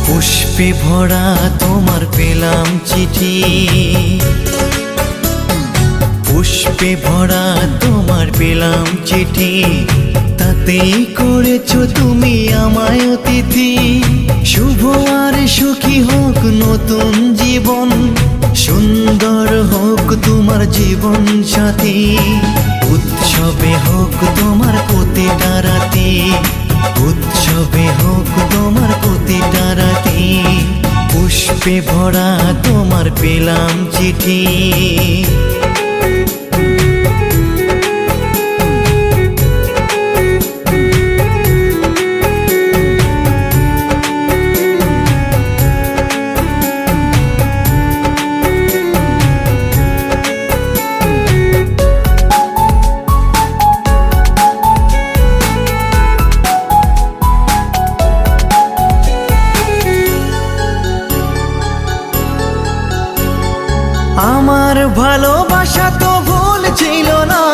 পুষ্পে ভরা তোমার পেলাম চিঠি, পুষ্পে ভরা তোমার পেলাম চিঠি, তাতেই করেছো তুমি আমায় অতিথি। শুভ আর সুখী হোক নতুন জীবন, সুন্দর হোক তোমার জীবন সাথী। উৎসবে হোক তোমার প্রতিটা রাতি, উৎসবে হোক তোমার প্রতিটা রাতি। পুষ্পে ভরা তোমার পেলাম চিঠি। আমার ভালোবাসা তো ভুল ছিল না,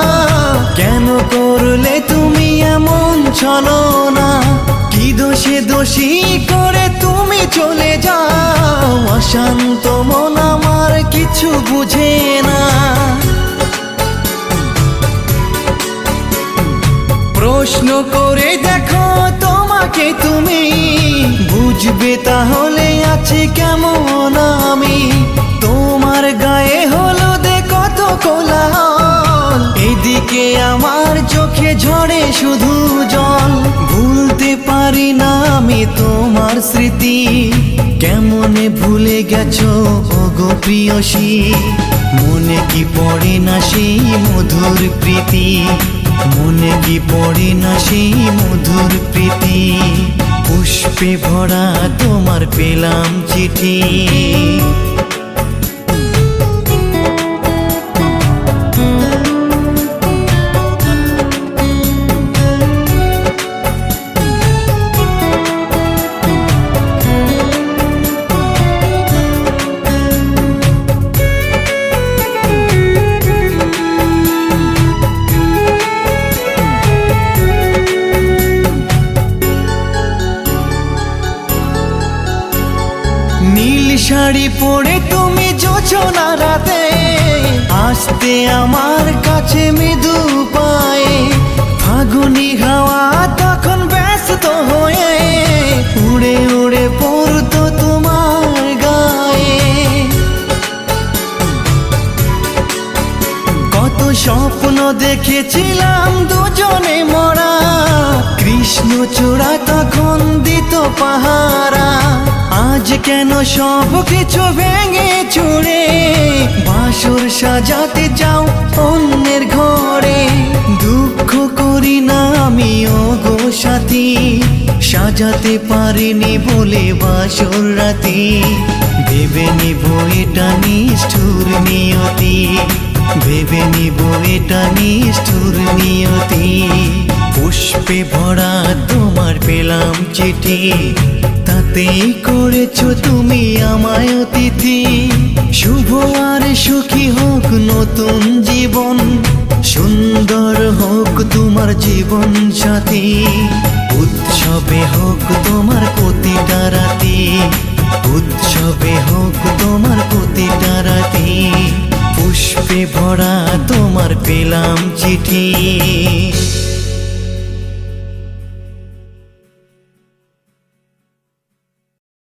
কেন করলে তুমি এমন ছলনা? কি দোষে দোষী করে তুমি চলে যাও, অশান্ত মন আমার কিছু বুঝে না। প্রশ্ন করে দেখো তোমাকে তুমি, বুঝবে তাহলে আছে কেমন আমি। তোমার গায়ে হলুদে কত কোলাহল, এদিকে আমার চোখে ঝরে শুধু জল। ভুলতে পারি না আমি তোমার স্মৃতি, কেমনে ভুলে গেছো ওগো প্রিয়সী। মনে কি পড়ে না সেই মধুর প্রীতি, মনে কি পড়ে না সেই মধুর প্রীতি। পুষ্পে ভরা তোমার পেলাম চিঠি। নীল শাড়ি পরে তুমি জোছনা রাতে, আসতে আমার কাছে মৃদু পায়ে। ফাগুনি হাওয়া তখন ব্যস্ত হয়ে উড়ে উড়ে পড়তো তোমার গায়ে। কত স্বপ্ন দেখেছিলাম দুজনে মরা, কৃষ্ণচূড়া তখন দিত পাহারা। আজ কেন সব কিছু ভেঙে চুরে, বাসর সাজাতে যাও অন্যের ঘরে। দুঃখ করি না আমি ওগো সাথী, সাজাতে পারিনি বলে বাসর রাতি। ভেবে নিব এটা নিষ্ঠুর নিয়তি, ভেবে নিব এটা নিষ্ঠুর নিয়তি। পুষ্পে ভরা তোমার পেলাম চিঠি, তাতেই করেছো তুমি আমায় অতিথি। শুভ আর সুখী হোক নতুন জীবন, সুন্দর হোক তোমার জীবন সাথী। উৎসবে হোক তোমার প্রতিটা রাতি, উৎসবে হোক তোমার প্রতিটা রাতি। পুষ্পে ভরা তোমার পেলাম চিঠি।